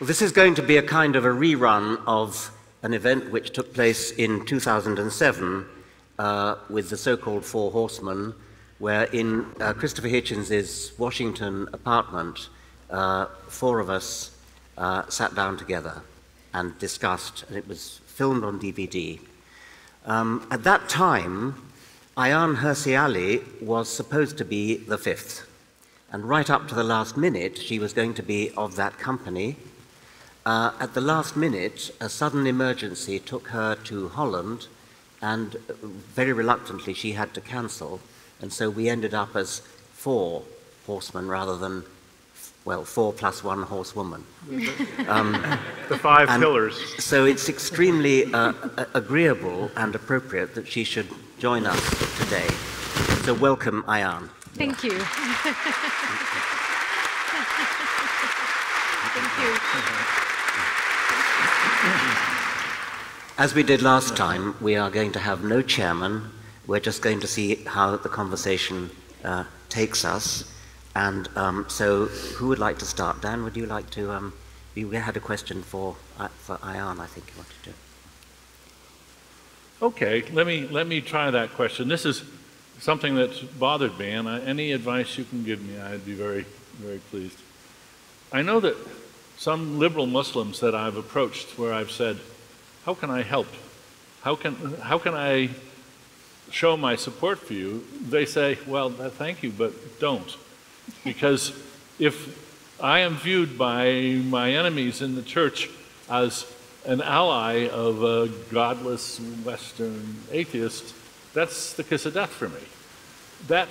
Well, this is going to be a kind of a rerun of an event which took place in 2007 with the so-called Four Horsemen, where in Christopher Hitchens's Washington apartment, four of us sat down together and discussed, and it was filmed on DVD. At that time, Ayaan Hirsi was supposed to be the fifth, and right up to the last minute, she was going to be of that company. At the last minute, a sudden emergency took her to Holland, and very reluctantly she had to cancel, and so we ended up as four horsemen rather than, well, 4 plus 1 horsewoman. The five pillars. So it's extremely agreeable and appropriate that she should join us today. So welcome, Ayaan. Thank you. Thank you. As we did last time, we are going to have no chairman. We're just going to see how the conversation takes us. And so who would like to start? Dan, would you like to, you had a question for Ayaan, I think you wanted to. Okay, let me try that question. This is something that's bothered me, and any advice you can give me, I'd be very, very pleased. I know that some liberal Muslims that I've approached where I've said, how can I help? How can I show my support for you? They say, well, thank you, but don't. Because if I am viewed by my enemies in the church as an ally of a godless Western atheist, that's the kiss of death for me. That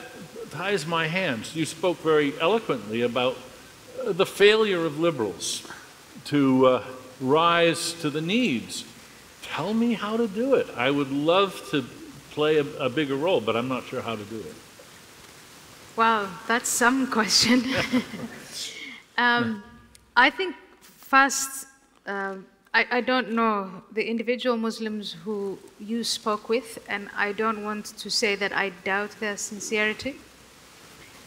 ties my hands. You spoke very eloquently about the failure of liberals to rise to the needs. Tell me how to do it. I would love to play a bigger role, but I'm not sure how to do it. Wow, that's some question. I think first, I don't know the individual Muslims who you spoke with, and I don't want to say that I doubt their sincerity.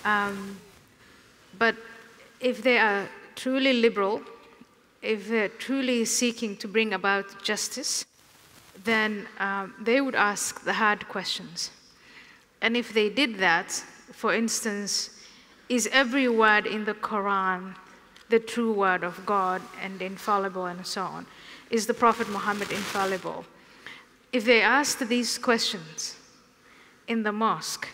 But if they are truly liberal, if they're truly seeking to bring about justice, then they would ask the hard questions. And if they did that, for instance, is every word in the Quran the true word of God and infallible and so on? Is the Prophet Muhammad infallible? If they asked these questions in the mosque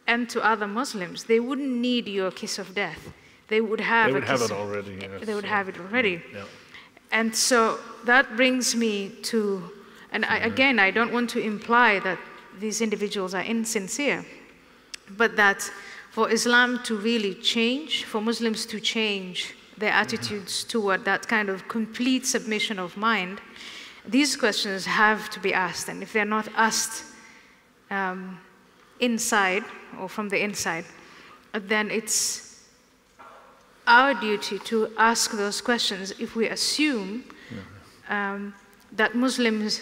and to other Muslims, they wouldn't need your kiss of death. They would have it already. Yes. They would have it already. Yeah. And so that brings me to, and again, I don't want to imply that these individuals are insincere, but that for Islam to really change, for Muslims to change their attitudes toward that kind of complete submission of mind, these questions have to be asked. And if they're not asked inside or from the inside, then it's our duty to ask those questions if we assume that Muslims,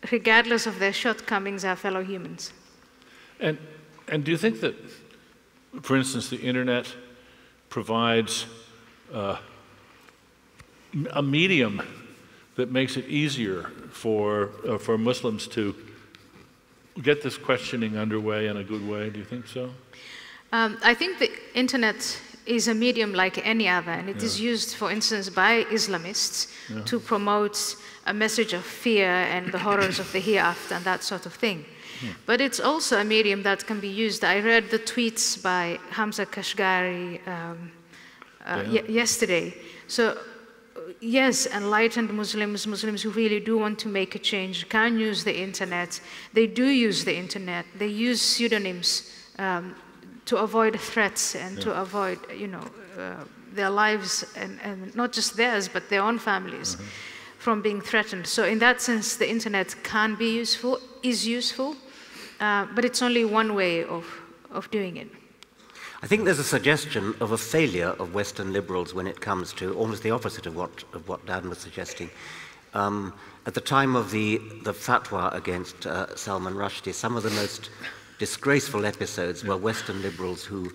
regardless of their shortcomings, are fellow humans. And do you think that, for instance, the internet provides a medium that makes it easier for Muslims to get this questioning underway in a good way? Do you think so? I think the internet is a medium like any other, and it is used, for instance, by Islamists to promote a message of fear and the horrors of the hereafter and that sort of thing. But it's also a medium that can be used. I read the tweets by Hamza Kashgari yesterday. So yes, enlightened Muslims, Muslims who really do want to make a change, can use the internet. They do use the internet. They use pseudonyms to avoid threats and to avoid, their lives and not just theirs, but their own families from being threatened. So in that sense, the internet can be useful, is useful, but it's only one way of doing it. I think there's a suggestion of a failure of Western liberals when it comes to almost the opposite of what Dan was suggesting. At the time of the fatwa against Salman Rushdie, some of the most disgraceful episodes were Western liberals who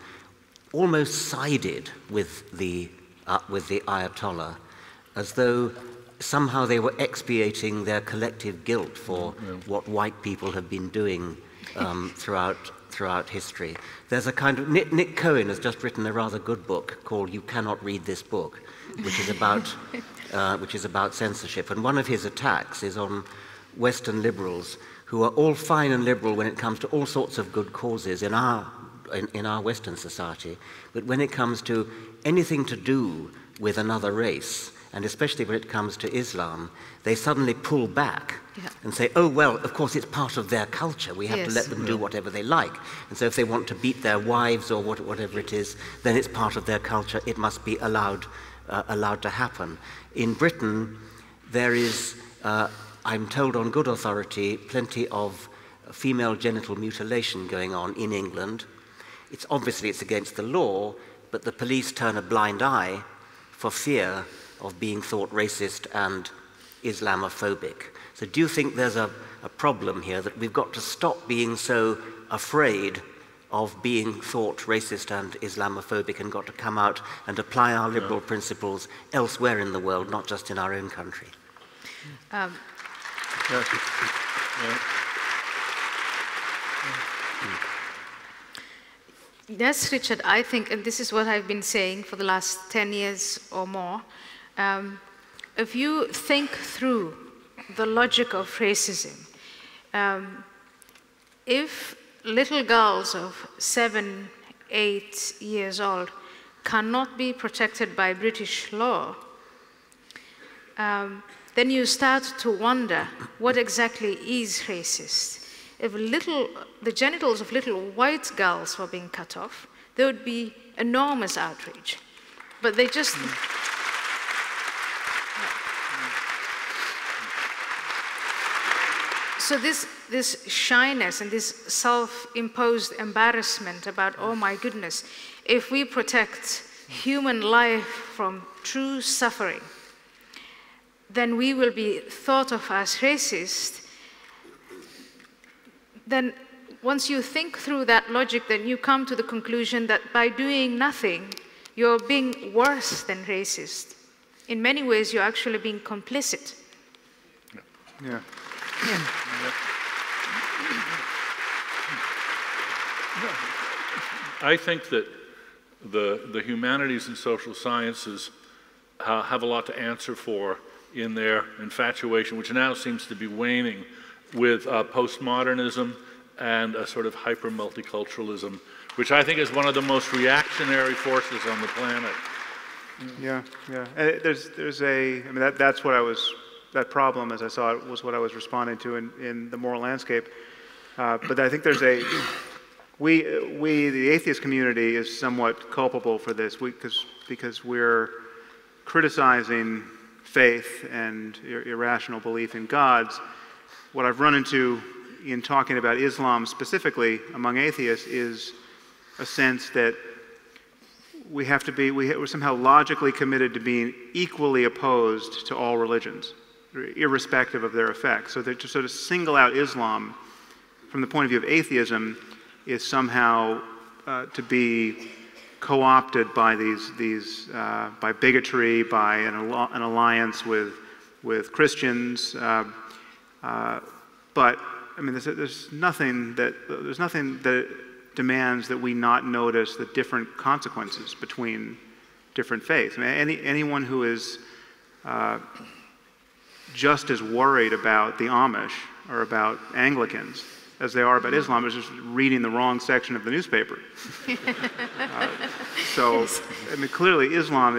almost sided with the Ayatollah, as though somehow they were expiating their collective guilt for what white people have been doing throughout history. There's a kind of Nick Cohen has just written a rather good book called "You Cannot Read This Book," which is about censorship. And one of his attacks is on Western liberals who are all fine and liberal when it comes to all sorts of good causes in our Western society, but when it comes to anything to do with another race, and especially when it comes to Islam, they suddenly pull back and say, oh, well, of course it's part of their culture. We have to let them do whatever they like. And so if they want to beat their wives or whatever it is, then it's part of their culture. It must be allowed to happen. In Britain, there is, I'm told on good authority, plenty of female genital mutilation going on in England. It's against the law, but the police turn a blind eye for fear of being thought racist and Islamophobic. So do you think there's a problem here, that we've got to stop being so afraid of being thought racist and Islamophobic and got to come out and apply our liberal principles elsewhere in the world, not just in our own country? Yes, Richard, I think, and this is what I've been saying for the last 10 years or more, if you think through the logic of racism, if little girls of 7, 8 years old cannot be protected by British law, then you start to wonder what exactly is racist. If the genitals of little white girls were being cut off, there would be enormous outrage. But they just... So this shyness and this self-imposed embarrassment about, oh my goodness, if we protect human life from true suffering, then we will be thought of as racist. Then once you think through that logic, then you come to the conclusion that by doing nothing, you're being worse than racist. In many ways, you're actually being complicit. Yeah. I think that the humanities and social sciences have a lot to answer for in their infatuation, which now seems to be waning, with postmodernism and a sort of hyper-multiculturalism, which I think is one of the most reactionary forces on the planet. Yeah. I mean, that's what I was, that problem, as I saw it, was what I was responding to in the moral landscape. But I think there's the atheist community is somewhat culpable for this, because we're criticizing faith and irrational belief in gods. What I've run into in talking about Islam specifically among atheists is a sense that we're somehow logically committed to being equally opposed to all religions, irrespective of their effects. So that to sort of single out Islam from the point of view of atheism is somehow to be co-opted by by bigotry, by an alliance with Christians. But I mean, there's nothing that demands that we not notice the different consequences between different faiths. I mean, anyone who is just as worried about the Amish or about Anglicans as they are about Islam is just reading the wrong section of the newspaper. So, I mean, clearly Islam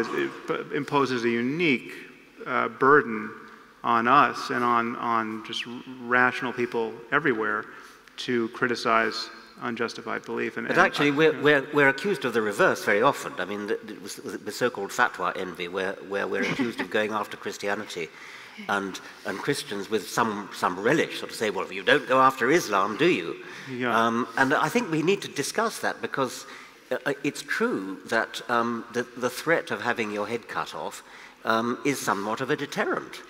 imposes a unique burden on us and on just rational people everywhere to criticize unjustified belief. But actually, we're accused of the reverse very often. I mean, the so-called fatwa envy, where we're accused of going after Christianity and Christians with some relish, sort of say, well, you don't go after Islam, do you? Yeah. And I think we need to discuss that, because it's true that the threat of having your head cut off is somewhat of a deterrent.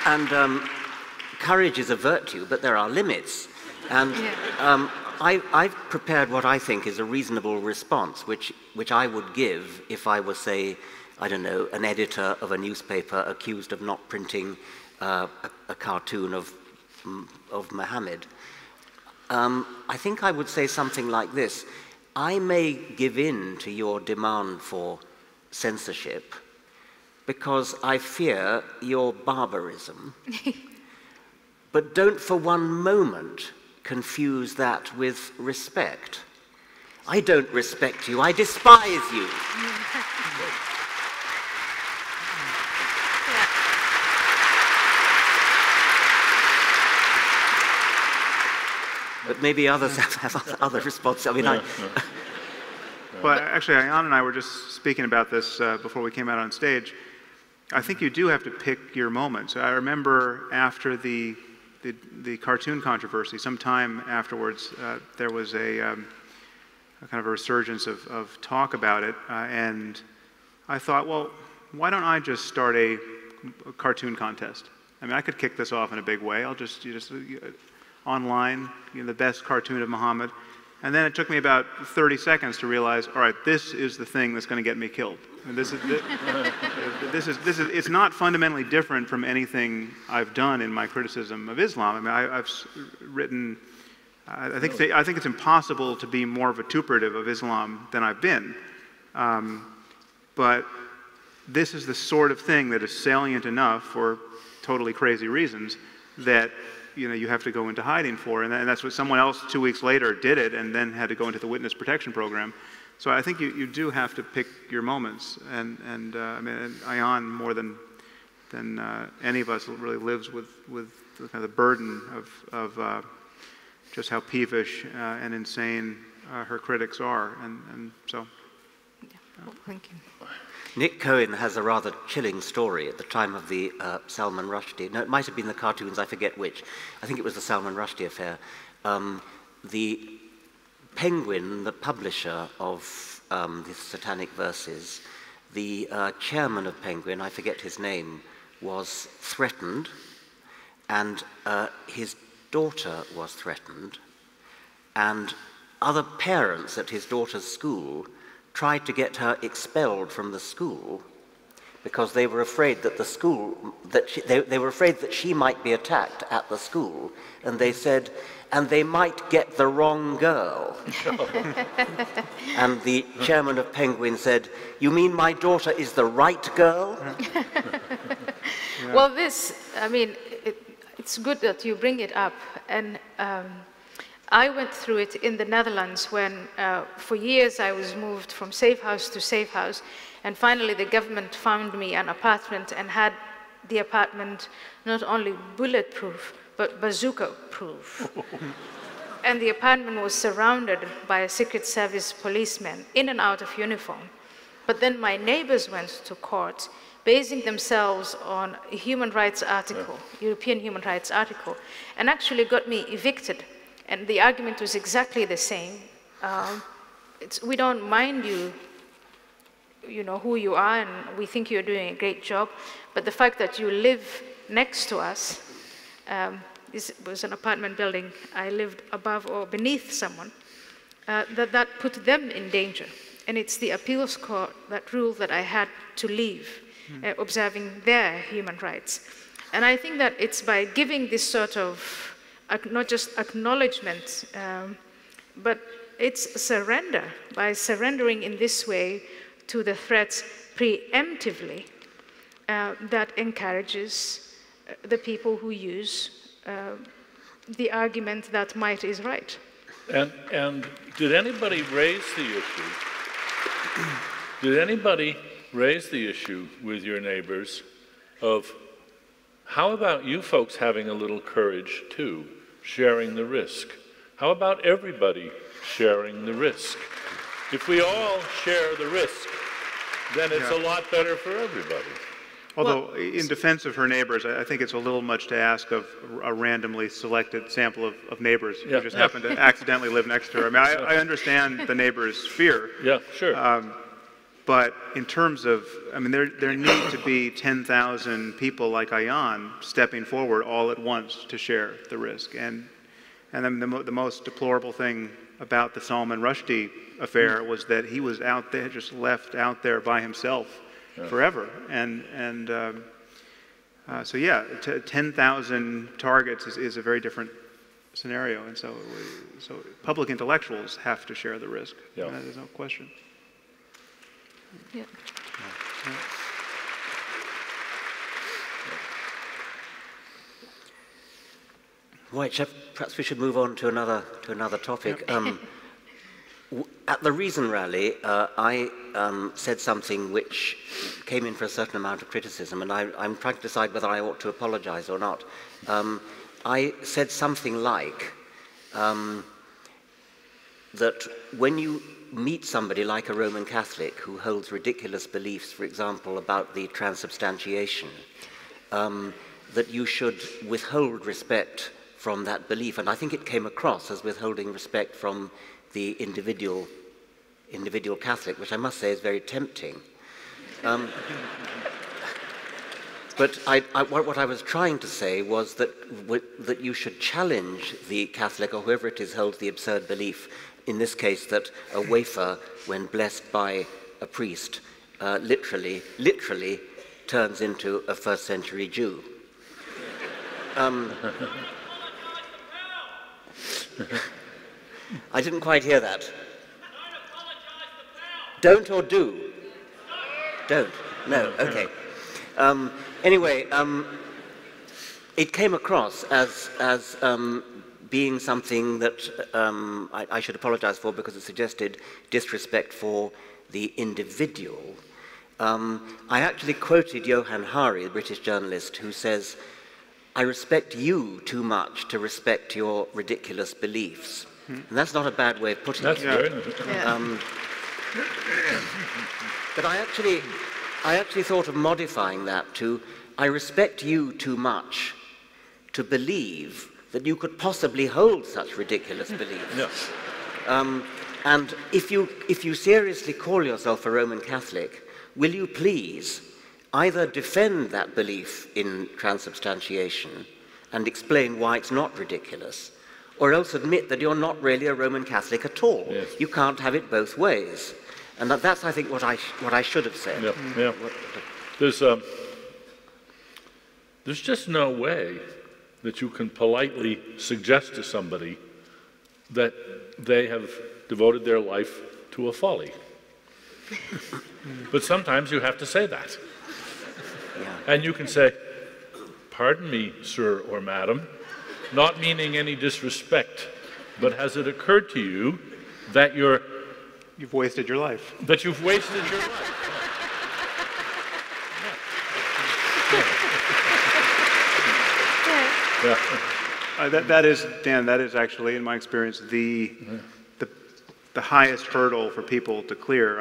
And courage is a virtue, but there are limits. And Yeah. I've prepared what I think is a reasonable response, which I would give if I was, say, I don't know, an editor of a newspaper accused of not printing a cartoon of Muhammad. I think I would say something like this. I may give in to your demand for censorship because I fear your barbarism, but don't for one moment confuse that with respect. I don't respect you, I despise you. But maybe others have other responses. I mean, Well, actually, Ayaan and I were just speaking about this before we came out on stage. I think you do have to pick your moments. I remember after the cartoon controversy, sometime afterwards, there was a kind of a resurgence of talk about it, and I thought, well, why don't I just start a cartoon contest? I mean, I could kick this off in a big way. I'll just online, the best cartoon of Muhammad. And then it took me about 30 seconds to realize, all right, this is the thing that's going to get me killed. And it's not fundamentally different from anything I've done in my criticism of Islam. I mean, I've written, I think it's impossible to be more vituperative of Islam than I've been. But this is the sort of thing that is salient enough for totally crazy reasons that you have to go into hiding for, and that's what someone else 2 weeks later did it, and then had to go into the witness protection program. So I think you do have to pick your moments, and I mean, Ayaan more than any of us really lives with the kind of the burden of just how peevish and insane her critics are, and so. Yeah. Well, thank you. Nick Cohen has a rather chilling story at the time of the Salman Rushdie. No, it might have been the cartoons, I forget which. I think it was the Salman Rushdie affair. The Penguin, the publisher of the Satanic Verses, the chairman of Penguin, I forget his name, was threatened, and his daughter was threatened, and other parents at his daughter's school tried to get her expelled from the school because they were afraid that they were afraid that she might be attacked at the school, and they said, and they might get the wrong girl. And the chairman of Penguin said, "You mean my daughter is the right girl?" Yeah. Well, I mean, it's good that you bring it up, and I went through it in the Netherlands when, for years, I was moved from safe house to safe house, and finally the government found me an apartment and had the apartment not only bulletproof, but bazooka-proof. And the apartment was surrounded by a Secret Service policeman in and out of uniform. But then my neighbors went to court, basing themselves on a human rights article, European human rights article, and actually got me evicted. And the argument was exactly the same. We don't mind you who you are, and we think you're doing a great job, but the fact that you live next to us, this was an apartment building, I lived above or beneath someone, that put them in danger. And it's the appeals court that ruled that I had to leave, observing their human rights. And I think that it's by giving this sort of not just acknowledgement, but it's surrender, by surrendering in this way to the threats preemptively, that encourages the people who use the argument that might is right. And did anybody raise the issue? Did anybody raise the issue with your neighbors of, how about you folks having a little courage too, sharing the risk? How about everybody sharing the risk? If we all share the risk, then it's a lot better for everybody. Although, in defense of her neighbors, I think it's a little much to ask of a randomly selected sample of neighbors who just happen to accidentally live next to her. I mean, I understand the neighbors' fear. Yeah, sure. But in terms of, I mean, there need to be 10,000 people like Ayaan stepping forward all at once to share the risk. And And then the most deplorable thing about the Salman Rushdie affair was that he was out there, just left out there by himself forever. So yeah, 10,000 targets is a very different scenario, and so public intellectuals have to share the risk. Yeah. There's no question. Yeah. Right, perhaps we should move on to another topic. At the Reason rally, I said something which came in for a certain amount of criticism, and I'm trying to decide whether I ought to apologize or not. I said something like that when you meet somebody like a Roman Catholic who holds ridiculous beliefs, for example, about the transubstantiation, that you should withhold respect from that belief. And I think it came across as withholding respect from the individual Catholic, which I must say is very tempting. But what I was trying to say was that you should challenge the Catholic, or whoever it is holds the absurd belief, in this case that a wafer, when blessed by a priest, literally turns into a first century Jew. I didn't quite hear that. Don't or do? Don't. No, okay. Anyway, it came across as being something that I should apologize for, because it suggested disrespect for the individual. I actually quoted Ayaan Hirsi, the British journalist, who says, "I respect you too much to respect your ridiculous beliefs." And that's not a bad way of putting it. That's good. But I actually thought of modifying that to, "I respect you too much to believe that you could possibly hold such ridiculous beliefs." Yes. And if you seriously call yourself a Roman Catholic, will you please either defend that belief in transubstantiation and explain why it's not ridiculous, or else admit that you're not really a Roman Catholic at all. Yes. You can't have it both ways. And that's, I think, what I should have said. Yeah. There's just no way that you can politely suggest to somebody that they have devoted their life to a folly. But sometimes you have to say that. Yeah. And you can say, "Pardon me, sir or madam, not meaning any disrespect, but has it occurred to you that You've wasted your life. that you've wasted your life?" Yeah. That is, Dan, that is actually, in my experience, the highest hurdle for people to clear.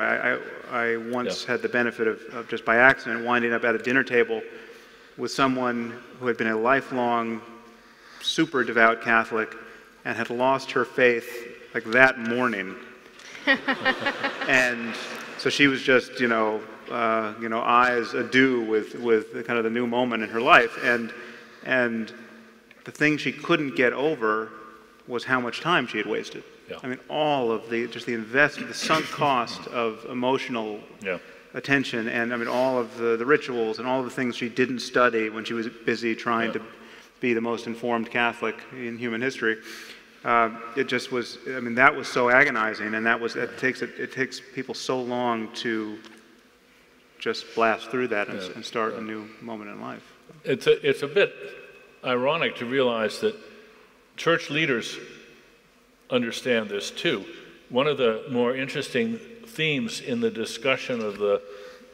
I once had the benefit of just by accident winding up at a dinner table with someone who had been a lifelong, super devout Catholic and had lost her faith like that morning. And so she was just, eyes ado with kind of the new moment in her life. And the thing she couldn't get over was how much time she had wasted. Yeah. I mean, all of the investment, the sunk cost of emotional attention, and I mean, all of the rituals and all of the things she didn't study when she was busy trying to be the most informed Catholic in human history. It just was, I mean, that was so agonizing, and it takes people so long to just blast through that and start a new moment in life. It's a bit ironic to realize that church leaders understand this too. One of the more interesting themes in the discussion of the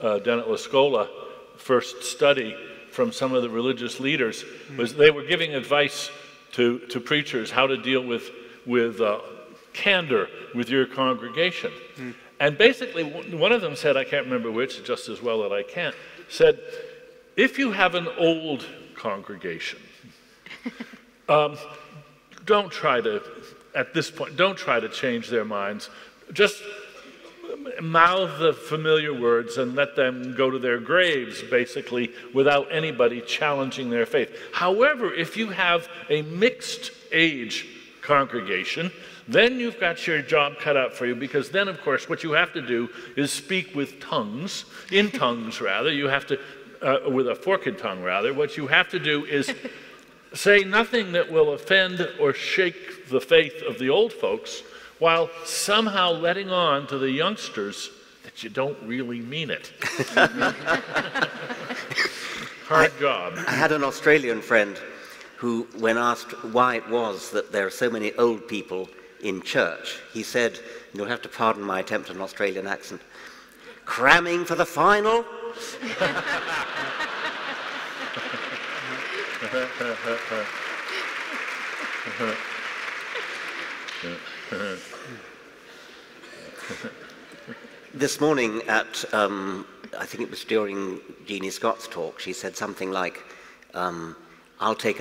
Dennett La Scola first study from some of the religious leaders was they were giving advice to preachers how to deal with candor with your congregation. And basically one of them said, I can't remember which, just as well that I can't, said, if you have an old congregation, don't try to, at this point, don't try to change their minds. Just mouth the familiar words and let them go to their graves, basically, without anybody challenging their faith. However, if you have a mixed age congregation, then you've got your job cut out for you, because then, of course, what you have to do is speak with tongues, in tongues rather. You have to, with a forked tongue rather. What you have to do is say nothing that will offend or shake the faith of the old folks, while somehow letting on to the youngsters that you don't really mean it. Hard job. I had an Australian friend who, when asked why it was that there are so many old people in church, he said, and you'll have to pardon my attempt at an Australian accent, cramming for the final? This morning at, I think it was during Jeannie Scott's talk, she said something like, I'll take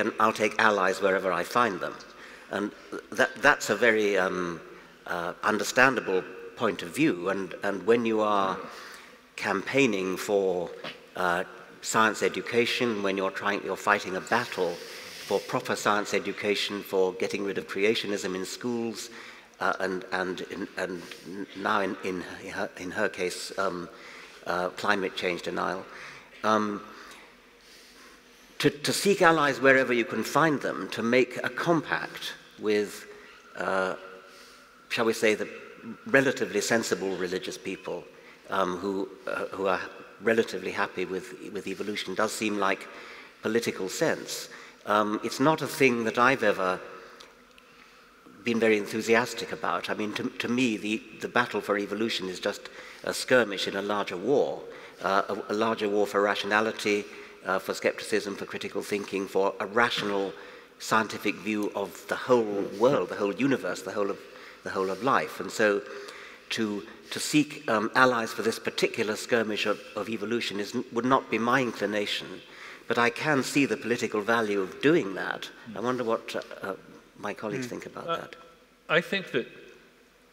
allies wherever I find them. And that's a very understandable point of view. And when you are campaigning for science education, when you're fighting a battle for proper science education, for getting rid of creationism in schools, and now in her case, climate change denial. To seek allies wherever you can find them, to make a compact with, shall we say, the relatively sensible religious people who are relatively happy with evolution, does seem like political sense. It's not a thing that I've ever been very enthusiastic about. I mean, to me, the battle for evolution is just a skirmish in a larger war for rationality, for skepticism, for critical thinking, for a rational scientific view of the whole world, the whole universe, the whole of life. And so to seek allies for this particular skirmish of evolution would not be my inclination, but I can see the political value of doing that. I wonder what my colleagues think about that. I think that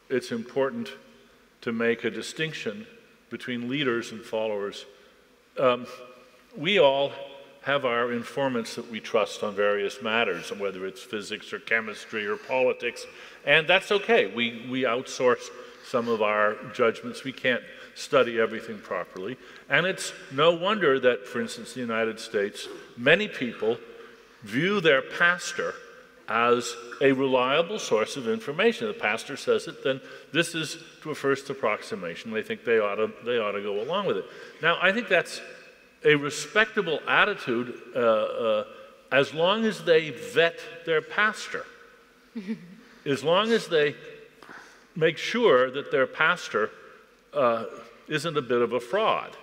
it's important to make a distinction between leaders and followers. We all have our informants that we trust on various matters, whether it's physics or chemistry or politics, and that's okay. We outsource some of our judgments. We can't study everything properly. And it's no wonder that, for instance, in the United States, many people view their pastor as a reliable source of information. The pastor says it, then this is to a first approximation. They think they ought to go along with it. Now, I think that's a respectable attitude as long as they vet their pastor. As long as they make sure that their pastor isn't a bit of a fraud.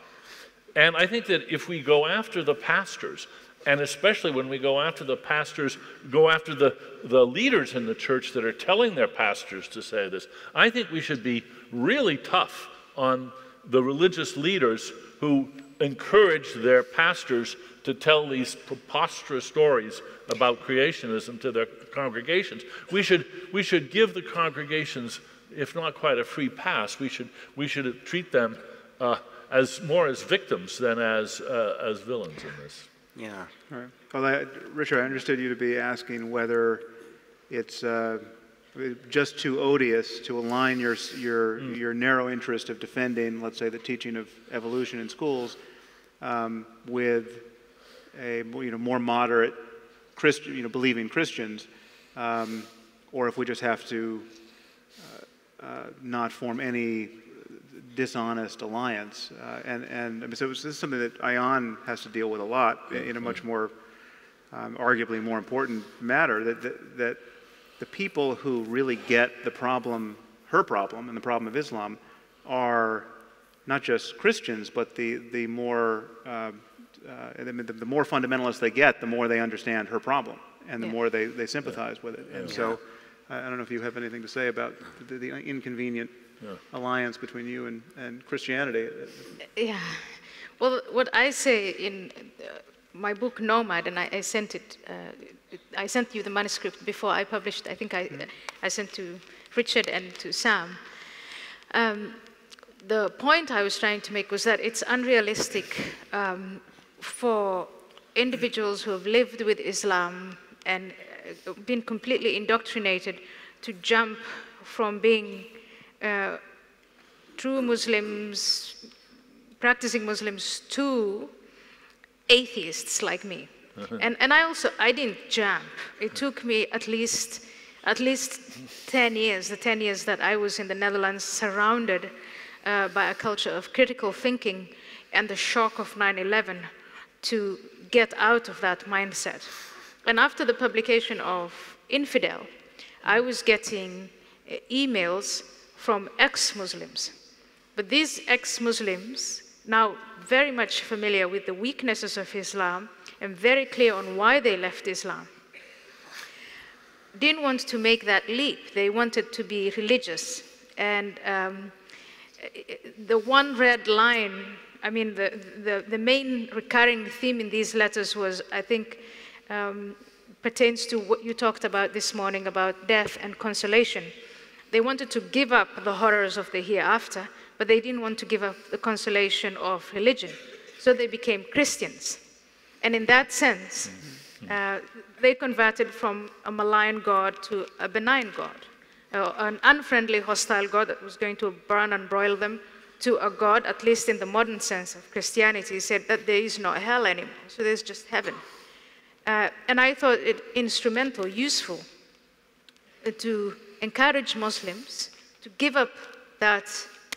And I think that if we go after the pastors, and especially when we go after the pastors, go after the leaders in the church that are telling their pastors to say this, I think we should be really tough on the religious leaders who encourage their pastors to tell these preposterous stories about creationism to their congregations. We should give the congregations, if not quite a free pass, we should treat them as victims than as villains in this. Yeah. All right. Well, Richard, I understood you to be asking whether it's just too odious to align your narrow interest of defending, let's say, the teaching of evolution in schools with a more moderate believing Christians, or if we just have to not form any dishonest alliance. So this is something that Ayaan has to deal with a lot in a much more, arguably more important matter, that the people who really get the problem, her problem, and the problem of Islam are not just Christians, but the more fundamentalist they get, the more they understand her problem, and the more they sympathize with it. And so I don't know if you have anything to say about the inconvenient alliance between you and Christianity. Yeah. Well, what I say in my book Nomad, and I sent it, I sent you the manuscript before I published. I think I sent to Richard and to Sam. The point I was trying to make was that it's unrealistic for individuals who have lived with Islam and been completely indoctrinated to jump from being true Muslims, practicing Muslims, to atheists like me. And I didn't jump. It took me at least 10 years, the 10 years that I was in the Netherlands, surrounded by a culture of critical thinking and the shock of 9/11, to get out of that mindset. And after the publication of Infidel, I was getting emails from ex-Muslims. But these ex-Muslims, now very much familiar with the weaknesses of Islam and very clear on why they left Islam, didn't want to make that leap. They wanted to be religious. And the one red line, I mean, the main recurring theme in these letters was, I think, pertains to what you talked about this morning about death and consolation. They wanted to give up the horrors of the hereafter, but they didn't want to give up the consolation of religion. So they became Christians. And in that sense, they converted from a malign God to a benign God, an unfriendly, hostile God that was going to burn and broil them, to a God, at least in the modern sense of Christianity, said that there is no hell anymore, so there's just heaven. And I thought it instrumental, useful, to encourage Muslims to give up that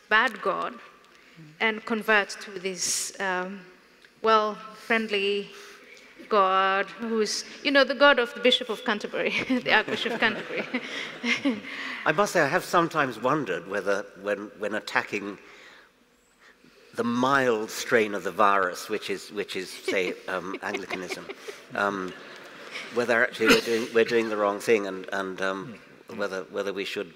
bad God and convert to this, friendly God, who is, the God of the Bishop of Canterbury, the Archbishop of Canterbury. I must say, I have sometimes wondered whether, when attacking the mild strain of the virus, which is say, Anglicanism, whether actually we're doing the wrong thing, and whether we should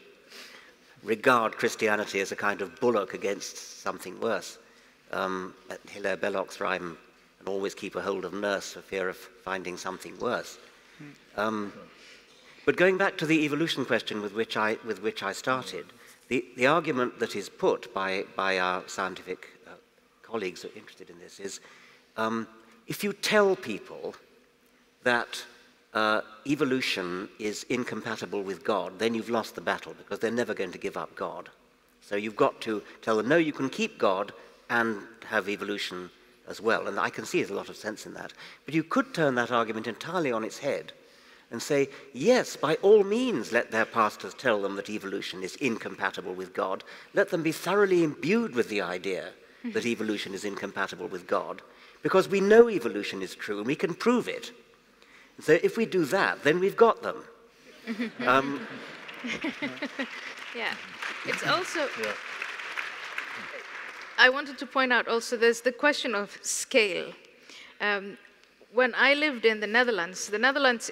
regard Christianity as a kind of bulwark against something worse. At Hilaire Belloc's rhyme, and always keep a hold of nurse for fear of finding something worse. But going back to the evolution question with which I started, the argument that is put by our scientific colleagues who are interested in this is, if you tell people that evolution is incompatible with God, then you've lost the battle, because they're never going to give up God. So you've got to tell them, no, you can keep God and have evolution as well. And I can see there's a lot of sense in that. But you could turn that argument entirely on its head and say, yes, by all means, let their pastors tell them that evolution is incompatible with God. Let them be thoroughly imbued with the idea that evolution is incompatible with God, because we know evolution is true and we can prove it. So if we do that, then we've got them. Yeah, it's also... Yeah. I wanted to point out also there's the question of scale. When I lived in the Netherlands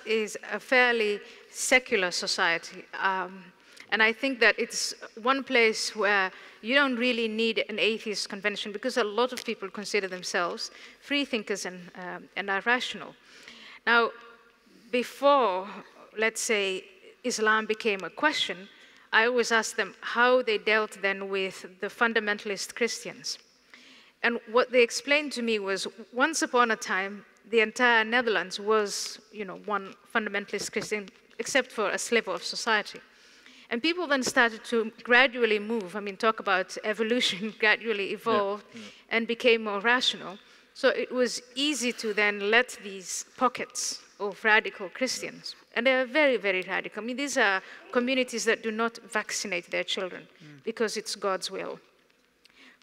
is a fairly secular society. And I think that it's one place where you don't really need an atheist convention, because a lot of people consider themselves free thinkers and are rational. Now, before, let's say, Islam became a question, I always asked them how they dealt then with the fundamentalist Christians. And what they explained to me was, once upon a time, the entire Netherlands was, one fundamentalist Christian, except for a sliver of society. And people then started to gradually move, talk about evolution, gradually evolved and became more rational. So it was easy to then let these pockets of radical Christians, and they are very, very radical. These are communities that do not vaccinate their children because it's God's will.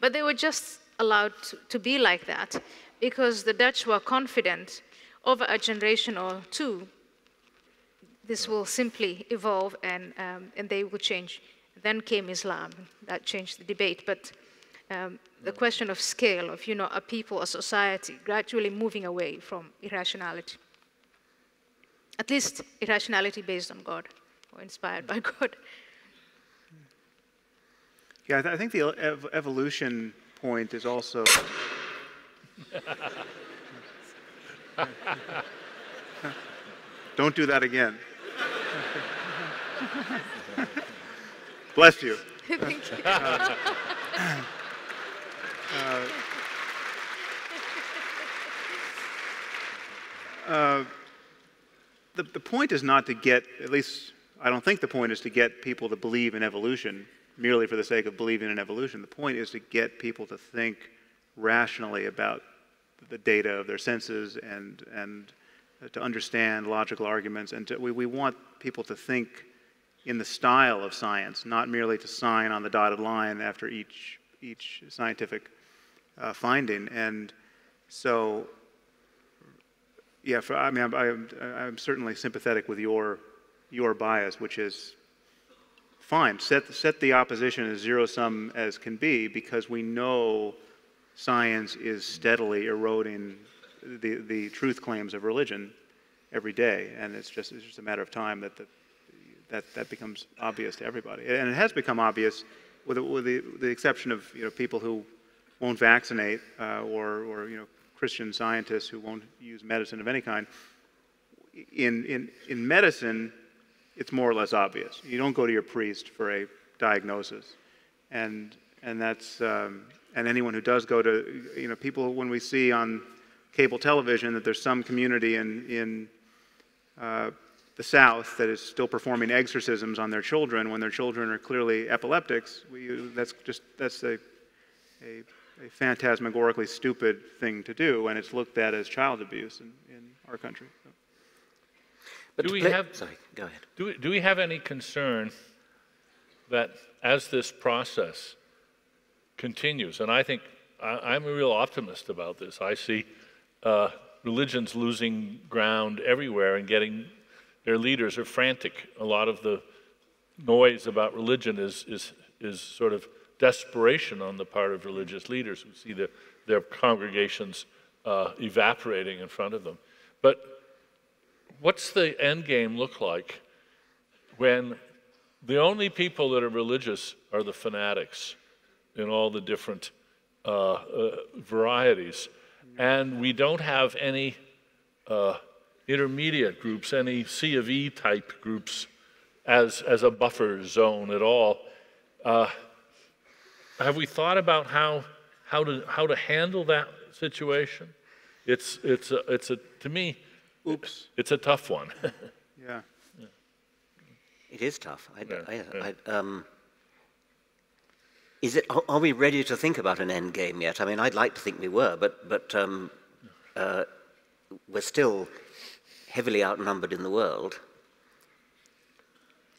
But they were just allowed to be like that because the Dutch were confident over a generation or two, this will simply evolve and they will change. Then came Islam. That changed the debate. But the question of scale, of a people, a society, gradually moving away from irrationality. At least irrationality based on God, or inspired by God. Yeah, I think the evolution point is also... Don't do that again. Bless you. Thank you. the point is not to get, at least I don't think the point is to get people to believe in evolution merely for the sake of believing in evolution. The point is to get people to think rationally about the data of their senses and to understand logical arguments. And we want people to think in the style of science, not merely to sign on the dotted line after each scientific finding. And so, yeah, I'm certainly sympathetic with your bias, which is fine. Set the opposition as zero-sum as can be, because we know science is steadily eroding the truth claims of religion every day, and it's just a matter of time that becomes obvious to everybody. And it has become obvious, with the exception of people who won't vaccinate or Christian scientists who won't use medicine of any kind. In medicine, it's more or less obvious. You don't go to your priest for a diagnosis, and that's and anyone who does go to people, when we see on cable television that there's some community in the South that is still performing exorcisms on their children when their children are clearly epileptics, that's a phantasmagorically stupid thing to do, and it's looked at as child abuse in our country. So. But sorry, go ahead. Do we have any concern that as this process continues, and I think I'm a real optimist about this, I see religions losing ground everywhere and their leaders are frantic. A lot of the noise about religion is sort of desperation on the part of religious leaders who see their congregations evaporating in front of them. But what's the end game look like when the only people that are religious are the fanatics in all the different varieties, and we don't have any intermediate groups, any C of E type groups as a buffer zone at all? Have we thought about how to handle that situation? To me, it's a tough one. Yeah. It is tough. Are we ready to think about an end game yet? I mean, I'd like to think we were, but we're still heavily outnumbered in the world.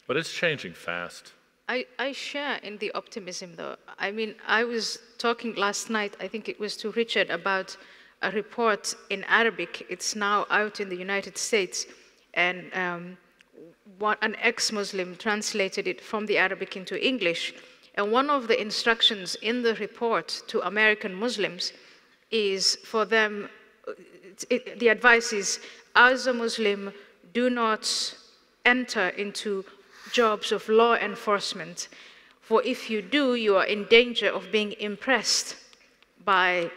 But it's changing fast. I share in the optimism, though. I mean, I was talking last night, I think it was to Richard, about a report in Arabic. It's now out in the United States, and an ex-Muslim translated it from the Arabic into English. And one of the instructions in the report to American Muslims is for them, the advice is, as a Muslim, do not enter into jobs of law enforcement, for if you do, you are in danger of being impressed by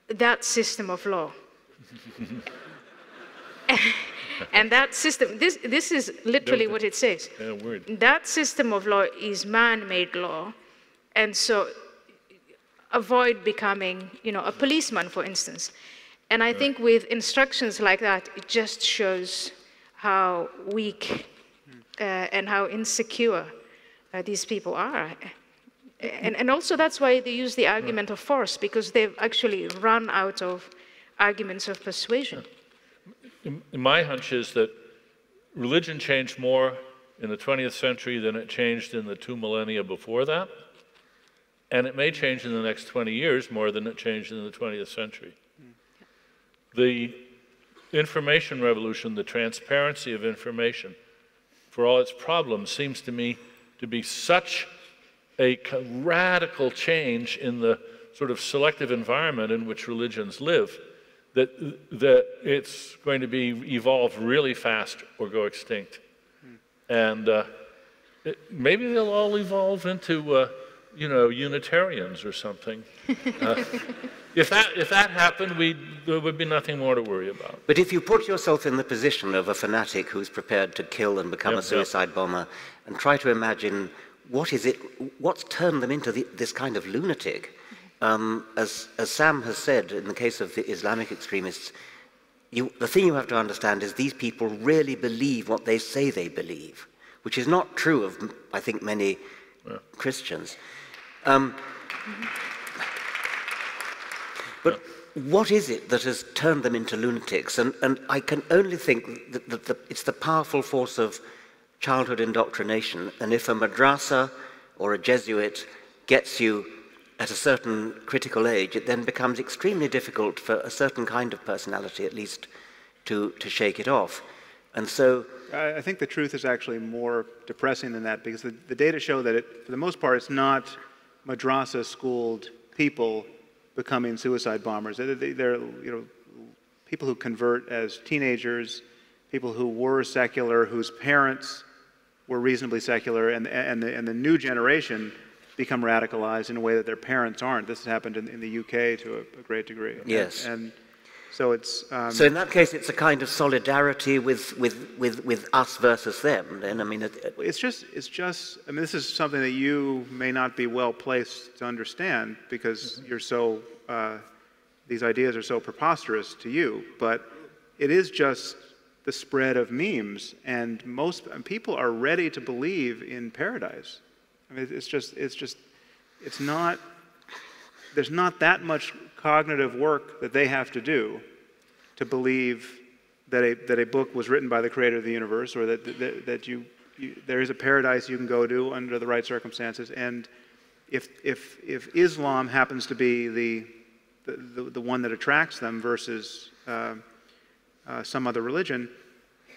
that system of law. And that system, this is literally what it says. That system of law is man-made law, and so avoid becoming, a policeman, for instance. And I think with instructions like that, it just shows how weak and how insecure these people are. And also that's why they use the argument of force, because they've actually run out of arguments of persuasion. My hunch is that religion changed more in the 20th century than it changed in the 2 millennia before that. And it may change in the next 20 years more than it changed in the 20th century. The information revolution, the transparency of information, for all its problems, seems to me to be such a radical change in the sort of selective environment in which religions live that it's going to be evolve really fast or go extinct. And maybe they'll all evolve into, Unitarians or something. If that happened, there would be nothing more to worry about. But if you put yourself in the position of a fanatic who's prepared to kill and become a suicide bomber, and try to imagine what's turned them into this kind of lunatic, as Sam has said, in the case of the Islamic extremists, the thing you have to understand is these people really believe what they say they believe, which is not true of, I think, many Christians. But what is it that has turned them into lunatics? And I can only think that it's the powerful force of childhood indoctrination. And if a madrasa or a Jesuit gets you at a certain critical age, it then becomes extremely difficult for a certain kind of personality, at least, to shake it off. And so I think the truth is actually more depressing than that, because the data show that, for the most part, it's not madrasa-schooled people becoming suicide bombers. They're people who convert as teenagers, people who were secular, whose parents were reasonably secular, and the new generation become radicalized in a way that their parents aren't. This has happened in the UK to a great degree. Yes. And so it's... so in that case, it's a kind of solidarity with us versus them, then? I mean... It's just, I mean, this is something that you may not be well placed to understand, because you're so, these ideas are so preposterous to you, but it is just the spread of memes, and most people are ready to believe in paradise. I mean, it's not, there's not that much cognitive work that they have to do to believe that a book was written by the creator of the universe, or that there is a paradise you can go to under the right circumstances. And if Islam happens to be the one that attracts them versus some other religion,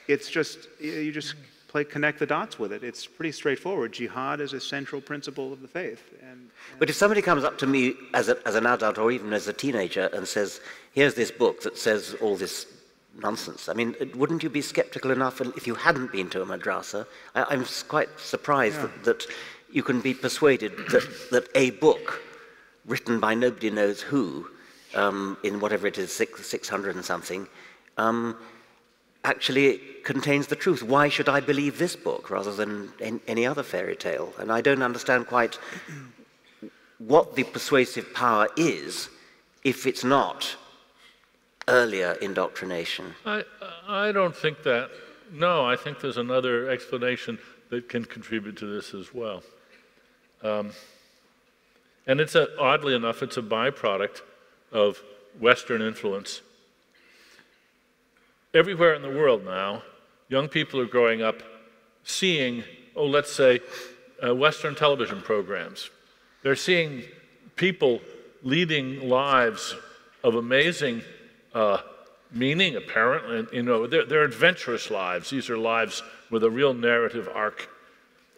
it's just, you just connect the dots with it. It's pretty straightforward. Jihad is a central principle of the faith. But if somebody comes up to me as an adult or even as a teenager and says, here's this book that says all this nonsense, I mean, wouldn't you be skeptical enough if you hadn't been to a madrasa? I'm quite surprised that you can be persuaded that a book written by nobody knows who, in whatever it is, 600 and something, actually contains the truth. Why should I believe this book rather than any other fairy tale? And I don't understand quite what the persuasive power is if it's not earlier indoctrination. I don't think that. No, I think there's another explanation that can contribute to this as well. And it's oddly enough, it's a byproduct of Western influence. Everywhere in the world now, young people are growing up seeing, let's say, Western television programs. They're seeing people leading lives of amazing meaning, apparently. They're adventurous lives. These are lives with a real narrative arc.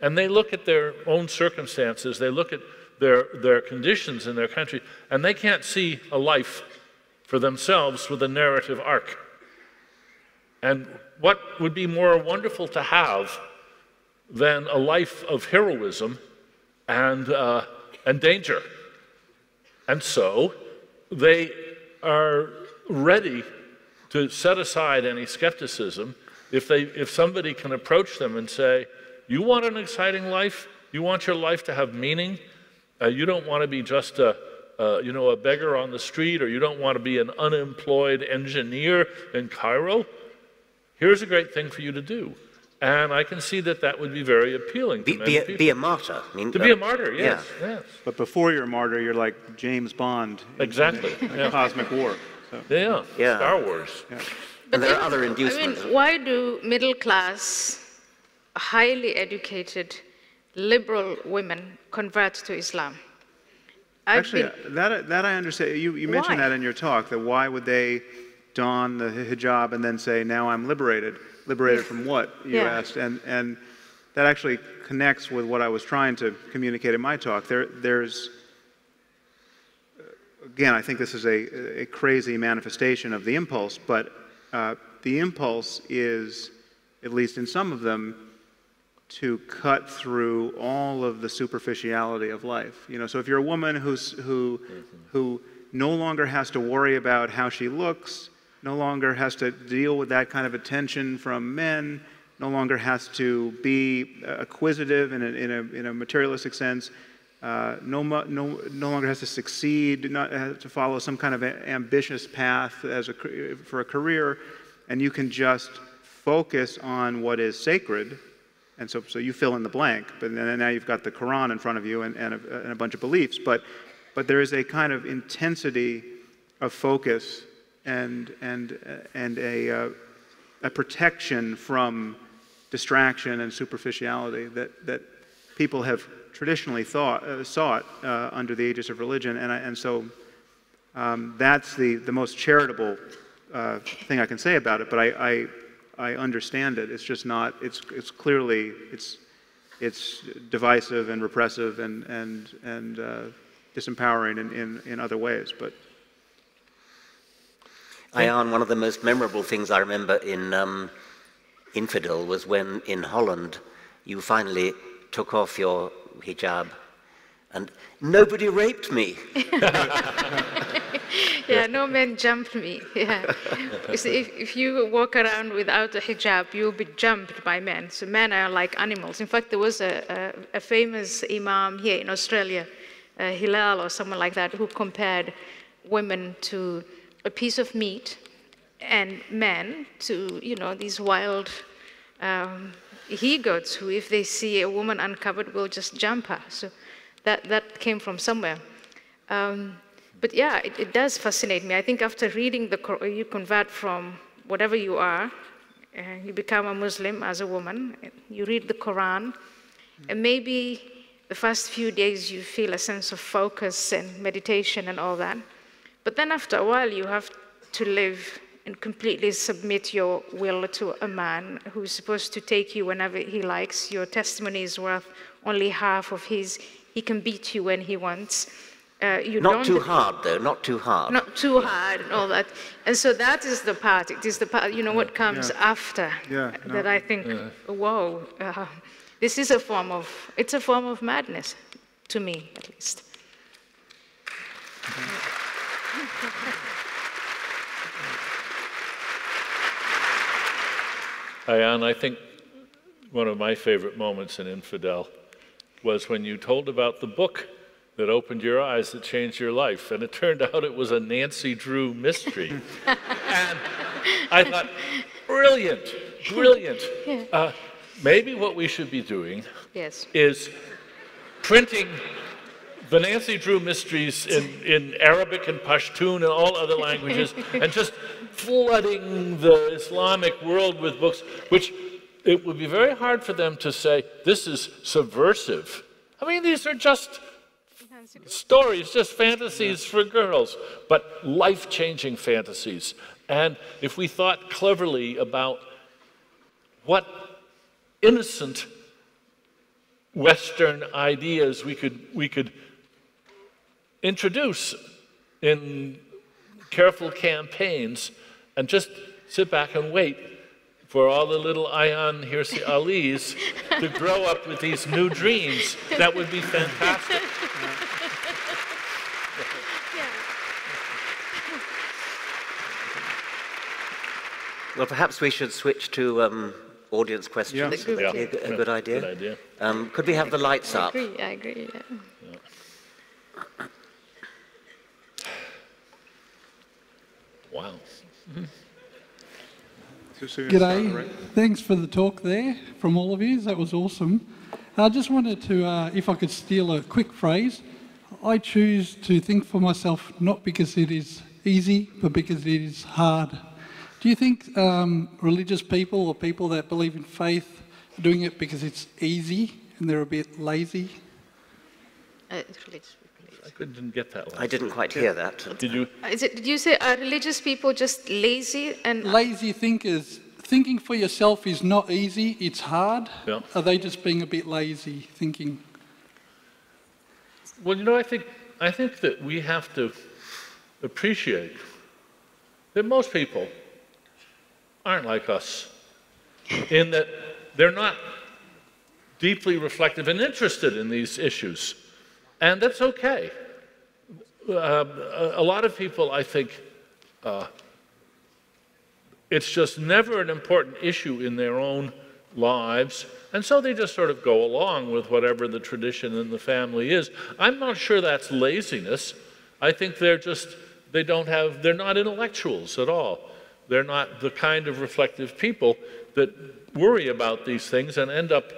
And they look at their own circumstances, they look at their conditions in their country, and they can't see a life for themselves with a narrative arc. And what would be more wonderful to have than a life of heroism and danger? And so they are ready to set aside any skepticism if somebody can approach them and say, you want an exciting life? You want your life to have meaning? You don't want to be just a beggar on the street, or you don't want to be an unemployed engineer in Cairo? Here's a great thing for you to do. And I can see that would be very appealing to many people. Be a martyr. I mean, to be a martyr, yes, yes. But before you're a martyr, you're like James Bond. Exactly. In Cosmic War. So. Yeah, Star Wars. Yeah. And there are other inducements. I mean, why do middle-class, highly educated, liberal women convert to Islam? Actually, that I understand. You mentioned that in your talk, that why would they don the hijab and then say, now I'm liberated? Liberated from what, you asked? And that actually connects with what I was trying to communicate in my talk. There's, again, I think this is a crazy manifestation of the impulse, but the impulse is, at least in some of them, to cut through all of the superficiality of life. So if you're a woman who no longer has to worry about how she looks, no longer has to deal with that kind of attention from men, no longer has to be acquisitive in a materialistic sense, no longer has to succeed, not has to follow some kind of ambitious path for a career, and you can just focus on what is sacred. And so you fill in the blank, but then now you've got the Quran in front of you and a bunch of beliefs. But there is a kind of intensity of focus and a protection from distraction and superficiality that people have traditionally sought under the aegis of religion. And so that's the most charitable thing I can say about it. But I understand it. It's just not. It's clearly it's divisive and repressive and disempowering in other ways. But Ayaan, one of the most memorable things I remember in Infidel was when in Holland you finally took off your hijab, and nobody raped me. Yeah, no man jumped me. Yeah. You see, if you walk around without a hijab, you'll be jumped by men. So men are like animals. In fact, there was a famous imam here in Australia, Hilal or someone like that, who compared women to a piece of meat and men to, these wild he-goats who, if they see a woman uncovered, will just jump her. So that came from somewhere. But yeah, it does fascinate me. I think after reading the Quran, you convert from whatever you are, you become a Muslim as a woman, you read the Quran, and maybe the first few days you feel a sense of focus and meditation and all that. But then after a while, you have to live and completely submit your will to a man who's supposed to take you whenever he likes. Your testimony is worth only half of his. He can beat you when he wants. Not too hard, though, not too hard. Not too hard and all that. And so that is the part, it is the part, what comes after that I think, whoa, this is it's a form of madness, to me at least. Ayaan, I think one of my favorite moments in Infidel was when you told about the book that opened your eyes, that changed your life. And it turned out it was a Nancy Drew mystery. And I thought, brilliant. Maybe what we should be doing is printing the Nancy Drew mysteries in Arabic and Pashtun and all other languages, and just flooding the Islamic world with books, which it would be very hard for them to say, this is subversive. I mean, these are just stories, just fantasies for girls, but life-changing fantasies. And if we thought cleverly about what innocent Western ideas we could introduce in careful campaigns, and just sit back and wait for all the little Ayaan Hirsi Alis to grow up with these new dreams, that would be fantastic. Well, perhaps we should switch to audience questions. Yeah. A good idea. Good idea. Could we have the lights up? I agree, yeah. Wow. G'day. Thanks for the talk there from all of you. That was awesome. I just wanted to, if I could steal a quick phrase, I choose to think for myself not because it is easy, but because it is hard. Do you think religious people or people that believe in faith are doing it because it's easy and they're a bit lazy? I didn't get that last. I didn't quite hear that. Did you? Did you say are religious people just lazy and lazy thinkers? Thinking for yourself is not easy; it's hard. Yeah. Are they just being a bit lazy thinking? Well, I think that we have to appreciate that most people aren't like us, in that they're not deeply reflective and interested in these issues. And that's okay. A lot of people, I think, it's just never an important issue in their own lives, and so they just sort of go along with whatever the tradition in the family is. I'm not sure that's laziness. I think they're not intellectuals at all. They're not the kind of reflective people that worry about these things and end up,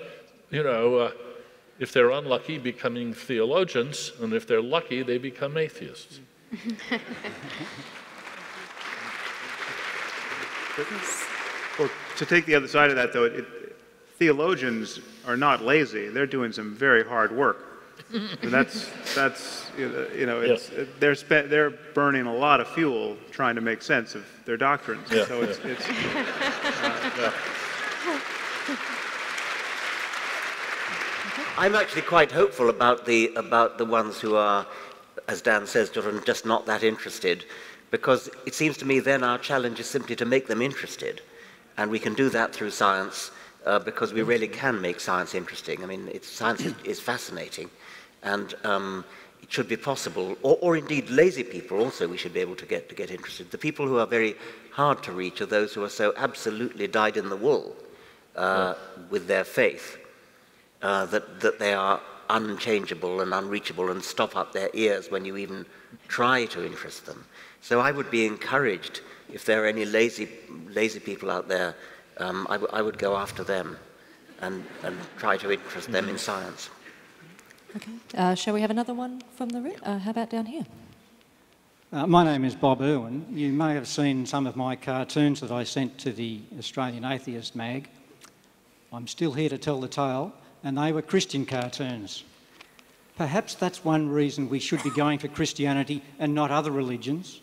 if they're unlucky, becoming theologians, and if they're lucky, they become atheists. Well, to take the other side of that, though, theologians are not lazy. They're doing some very hard work. And they're burning a lot of fuel trying to make sense of their doctrines. Yeah, so it's I'm actually quite hopeful about the ones who are, as Dan says, just not that interested, because it seems to me then our challenge is simply to make them interested, and we can do that through science because we really can make science interesting. I mean, science is fascinating, and it should be possible, or indeed lazy people also we should be able to get interested. The people who are very hard to reach are those who are so absolutely dyed in the wool with their faith that they are unchangeable and unreachable and stop up their ears when you even try to interest them. So I would be encouraged, if there are any lazy people out there, I would go after them and try to interest them in science. Okay. Shall we have another one from the room? How about down here? My name is Bob Irwin. You may have seen some of my cartoons that I sent to the Australian Atheist mag. I'm still here to tell the tale, and they were Christian cartoons. Perhaps that's one reason we should be going for Christianity and not other religions.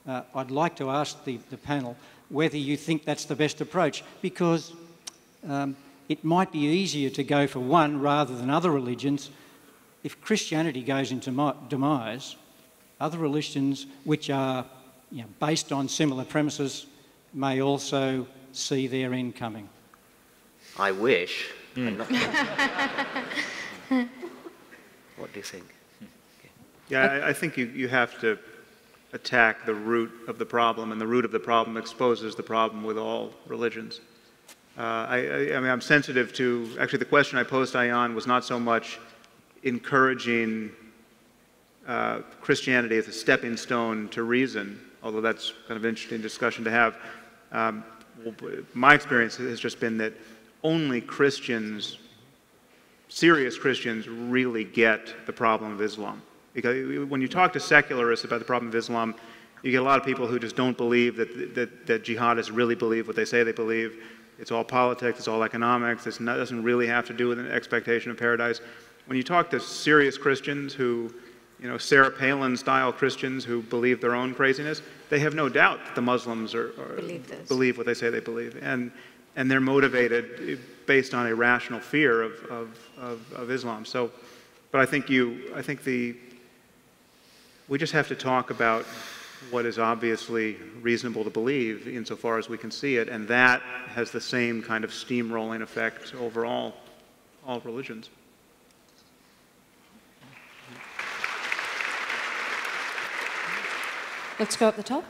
I'd like to ask the panel whether you think that's the best approach, because it might be easier to go for one rather than other religions. If Christianity goes into demise, other religions which are based on similar premises may also see their end coming. I wish. What do you think? Yeah, I think you have to attack the root of the problem, and the root of the problem exposes the problem with all religions. I mean, I'm sensitive to, actually the question I posed to Ayaan was not so much encouraging Christianity as a stepping stone to reason, although that's kind of an interesting discussion to have. My experience has just been that only Christians, serious Christians, really get the problem of Islam. Because when you talk to secularists about the problem of Islam, you get a lot of people who just don't believe that jihadists really believe what they say they believe. It's all politics, it's all economics, it doesn't really have to do with an expectation of paradise. When you talk to serious Christians who, Sarah Palin-style Christians who believe their own craziness, they have no doubt that the Muslims believe what they say they believe. And they're motivated based on a rational fear of Islam. So, but I think we just have to talk about what is obviously reasonable to believe insofar as we can see it, and that has the same kind of steamrolling effect over all religions. Let's go up the top.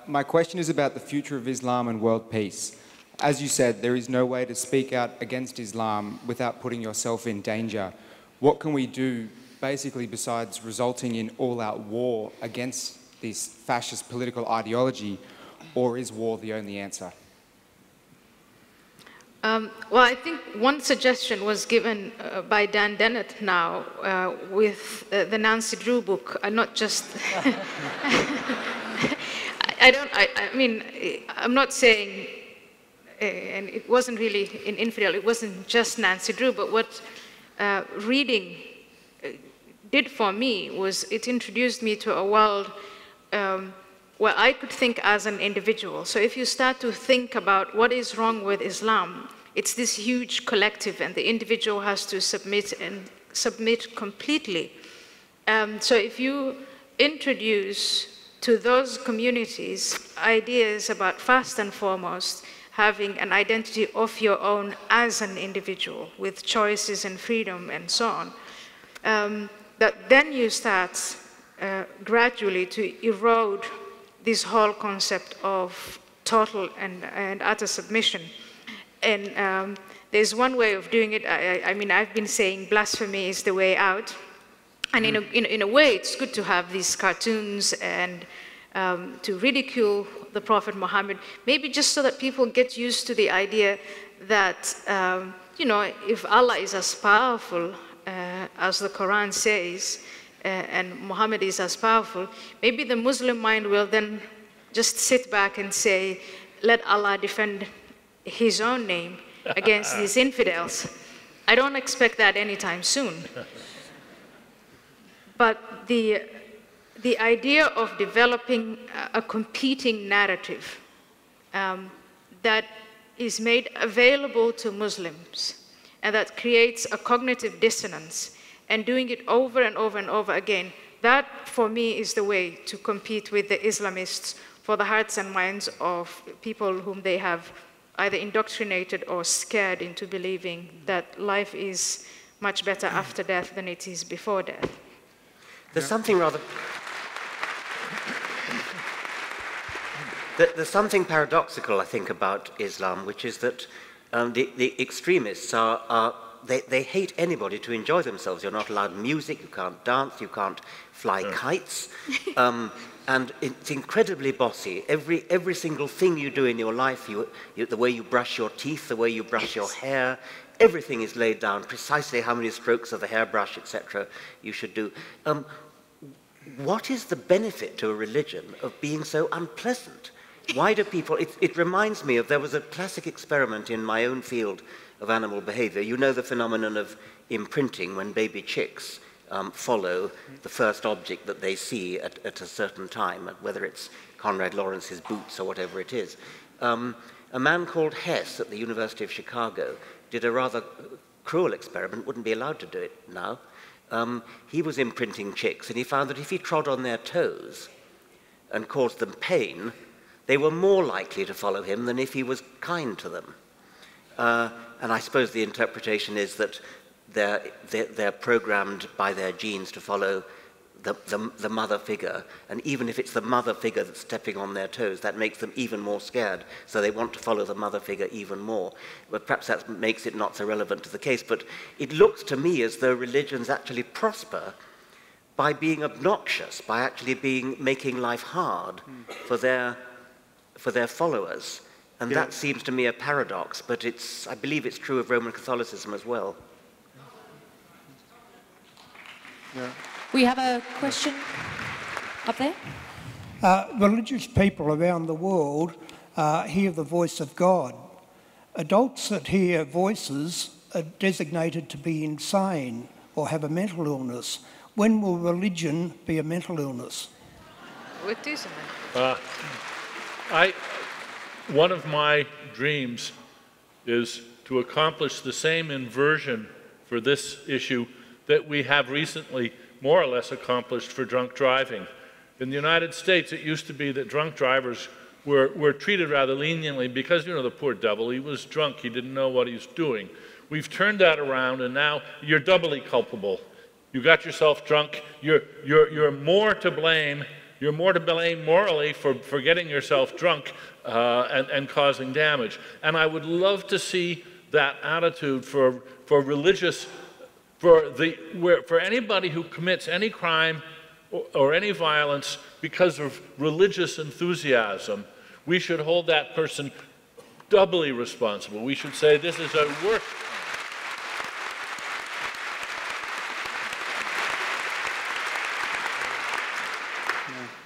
My question is about the future of Islam and world peace. As you said, there is no way to speak out against Islam without putting yourself in danger. What can we do, basically, besides resulting in all-out war against this fascist political ideology, or is war the only answer? Well, I think one suggestion was given by Dan Dennett now with the Nancy Drew book. Not just. I mean, I'm not saying, and it wasn't really in Infidel. It wasn't just Nancy Drew, but what reading did for me was it introduced me to a world where I could think as an individual. So if you start to think about what is wrong with Islam, it's this huge collective, and the individual has to submit completely. So if you introduce to those communities ideas about, first and foremost, having an identity of your own as an individual with choices and freedom and so on, that then you start gradually to erode this whole concept of total and utter submission. And there's one way of doing it. I mean, I've been saying blasphemy is the way out. And in a way, it's good to have these cartoons and to ridicule the Prophet Muhammad, maybe just so that people get used to the idea that, you know, if Allah is as powerful as the Quran says, and Muhammad is as powerful, maybe the Muslim mind will then just sit back and say, let Allah defend his own name against these infidels. I don't expect that anytime soon. But the idea of developing a competing narrative that is made available to Muslims and that creates a cognitive dissonance, and doing it over and over and over again, that for me is the way to compete with the Islamists for the hearts and minds of people whom they have either indoctrinated or scared into believing that life is much better after death than it is before death. There's something rather... There's something paradoxical, I think, about Islam, which is that the extremists they hate anybody to enjoy themselves. You're not allowed music, you can't dance, you can't fly kites. And it's incredibly bossy. Every single thing you do in your life, the way you brush your teeth, the way you brush your hair, everything is laid down, precisely how many strokes of the hairbrush, etc., you should do. What is the benefit to a religion of being so unpleasant? Why do people... It reminds me of... There was a classic experiment in my own field of animal behavior. You know the phenomenon of imprinting, when baby chicks follow the first object that they see at a certain time, whether it's Conrad Lawrence's boots or whatever it is. A man called Hess at the University of Chicago did a rather cruel experiment, wouldn't be allowed to do it now. He was imprinting chicks, and he found that if he trod on their toes and caused them pain, they were more likely to follow him than if he was kind to them. And I suppose the interpretation is that they're programmed by their genes to follow the mother figure, and even if it's the mother figure that's stepping on their toes, that makes them even more scared, so they want to follow the mother figure even more. But perhaps that makes it not so relevant to the case, but it looks to me as though religions actually prosper by being obnoxious, by actually making life hard for their followers. And that seems to me a paradox, but I believe it's true of Roman Catholicism as well. Yeah. We have a question up there. Religious people around the world hear the voice of God. Adults that hear voices are designated to be insane or have a mental illness. When will religion be a mental illness? What is it? One of my dreams is to accomplish the same inversion for this issue that we have recently more or less accomplished for drunk driving. In the United States, it used to be that drunk drivers were treated rather leniently because, you know, the poor devil, he was drunk, he didn't know what he was doing. We've turned that around, and now you're doubly culpable. You got yourself drunk, you're more to blame. You're more to blame morally for getting yourself drunk and causing damage. And I would love to see that attitude for religious, for anybody who commits any crime or any violence because of religious enthusiasm. We should hold that person doubly responsible. We should say this is a worse.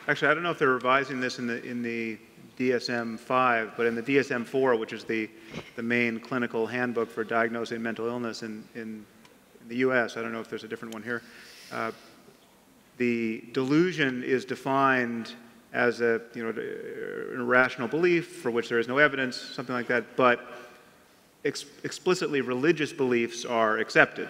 Actually, I don't know if they're revising this in the DSM-5, but in the DSM-4, which is the main clinical handbook for diagnosing mental illness in the U.S., I don't know if there's a different one here, the delusion is defined as an irrational belief for which there is no evidence, something like that, but explicitly religious beliefs are accepted.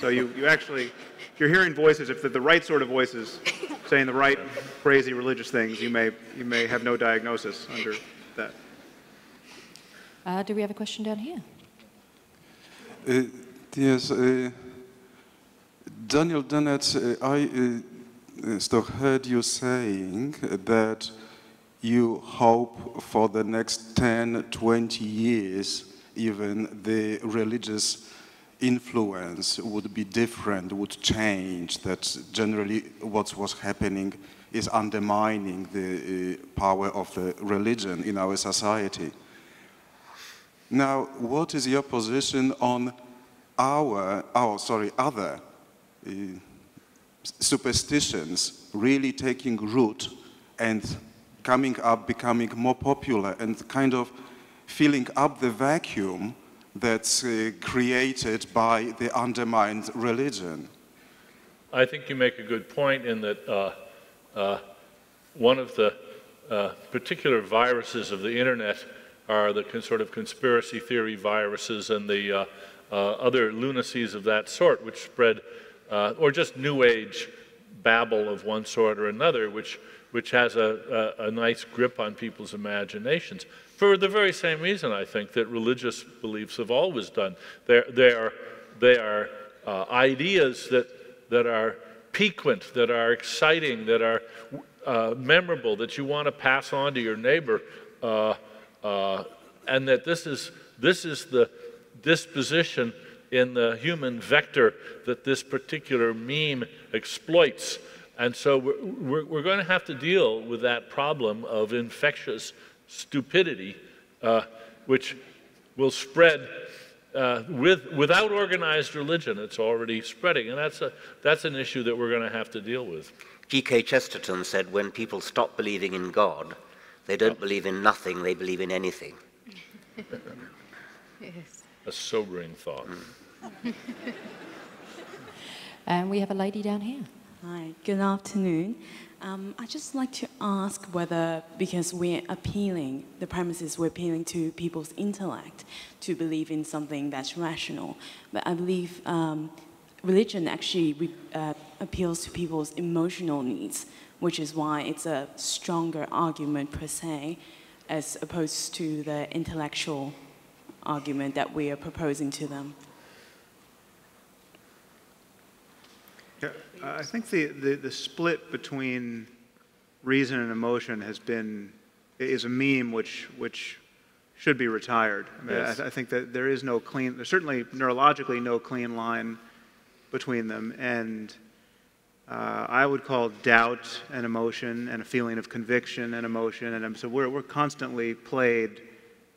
So you actually, if you're hearing voices, if they're the right sort of voices, saying the right crazy religious things, you may have no diagnosis under that. Do we have a question down here? Yes, Daniel Dennett, I heard you saying that you hope for the next 10, 20 years even the religious influence would be different, would change, that generally what was happening is undermining the power of the religion in our society. Now, what is your position on other superstitions really taking root and coming up, becoming more popular and kind of filling up the vacuum that's created by the undermined religion? I think you make a good point in that one of the particular viruses of the internet are the sort of conspiracy theory viruses and the other lunacies of that sort, which spread, or just New Age babble of one sort or another, which has a nice grip on people's imaginations. For the very same reason, I think, that religious beliefs have always done. They are ideas that are piquant, that are exciting, that are memorable, that you want to pass on to your neighbor, and that this is the disposition in the human vector that this particular meme exploits. And so we're going to have to deal with that problem of infectious stupidity, which will spread without organized religion. It's already spreading, and that's an issue that we're going to have to deal with. G.K. Chesterton said, when people stop believing in God, they don't believe in nothing, they believe in anything. Yes. A sobering thought. And we have a lady down here. Hi, good afternoon. I'd just like to ask whether, because we're appealing, the premise is we're appealing to people's intellect to believe in something that's rational, but I believe religion actually appeals to people's emotional needs, which is why it's a stronger argument per se, as opposed to the intellectual argument that we are proposing to them. Yeah, I think the split between reason and emotion is a meme which should be retired. I mean, Yes. I think that there's certainly neurologically no clean line between them, and I would call doubt an emotion and a feeling of conviction an emotion, and so we're constantly played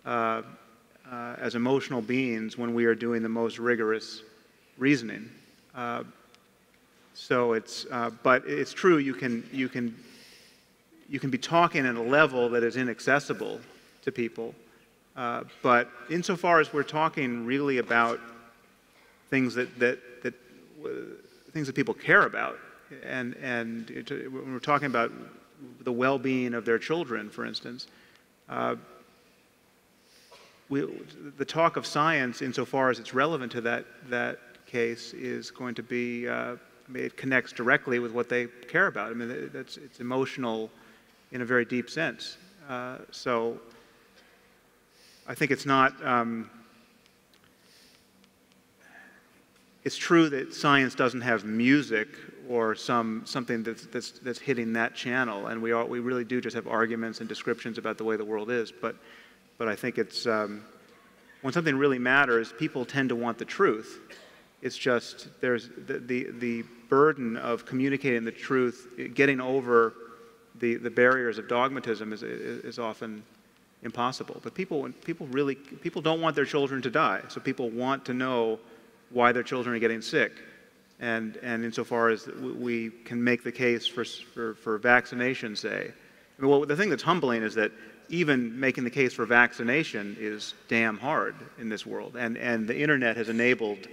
as emotional beings when we are doing the most rigorous reasoning. So but it's true. You can be talking at a level that is inaccessible to people, but insofar as we're talking really about things that people care about, and when we're talking about the well-being of their children, for instance, the talk of science, insofar as it's relevant to that case, is going to be. It connects directly with what they care about. I mean, it's emotional in a very deep sense. So I think it's not. It's true that science doesn't have music or something that's hitting that channel, and we really do just have arguments and descriptions about the way the world is. But I think it's when something really matters, people tend to want the truth. It's just there's the burden of communicating the truth, getting over the barriers of dogmatism is often impossible. But people don't want their children to die, so people want to know why their children are getting sick, and insofar as we can make the case for vaccination, say. I mean, well, the thing that's humbling is that even making the case for vaccination is damn hard in this world, and the internet has enabled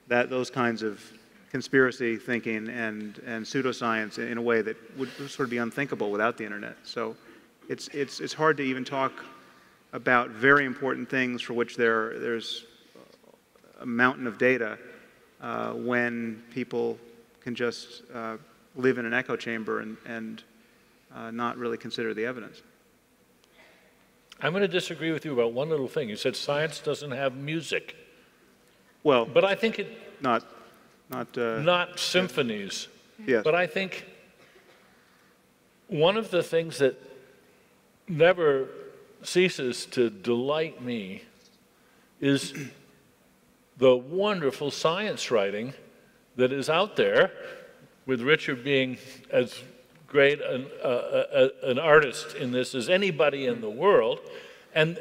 those kinds of conspiracy thinking and pseudoscience in a way that would sort of be unthinkable without the internet. So it's hard to even talk about very important things for which there's a mountain of data when people can just live in an echo chamber and not really consider the evidence. I'm going to disagree with you about one little thing. You said science doesn't have music. Well, but I think not symphonies. Yes. But I think one of the things that never ceases to delight me is the wonderful science writing that is out there, with Richard being as great an artist in this as anybody in the world. And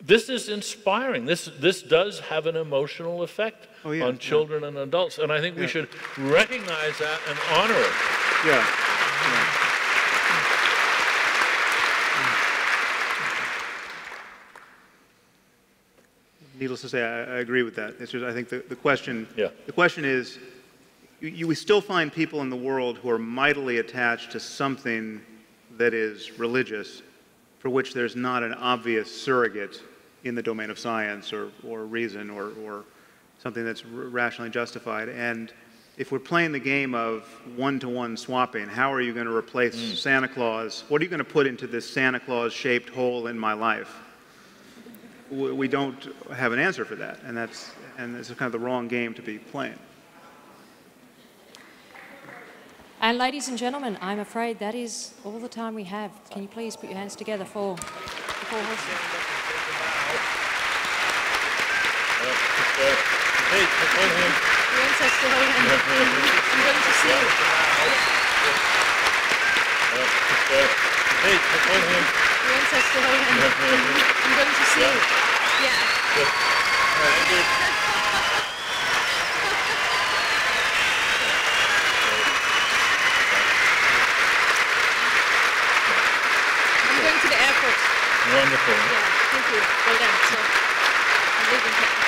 this is inspiring. This does have an emotional effect on children and adults. And I think we should recognize that and honor it. Needless to say, I agree with that. It's just, I think the question is, we still find people in the world who are mightily attached to something that is religious, for which there's not an obvious surrogate in the domain of science or reason or something that's rationally justified. And if we're playing the game of one-to-one swapping, how are you going to replace Santa Claus? What are you going to put into this Santa Claus-shaped hole in my life? We don't have an answer for that, and it's kind of the wrong game to be playing. And ladies and gentlemen, I'm afraid that is all the time we have. Can you please put your hands together for the four horsemen? Hey, hold him. He wants us to hold him. I'm going to see. Hey, hold him. He wants us to hold him. I'm going to see. Yeah. Good. All right, good. I'm going to the airport. Wonderful. Yeah, thank you. Well done. So, I'm leaving.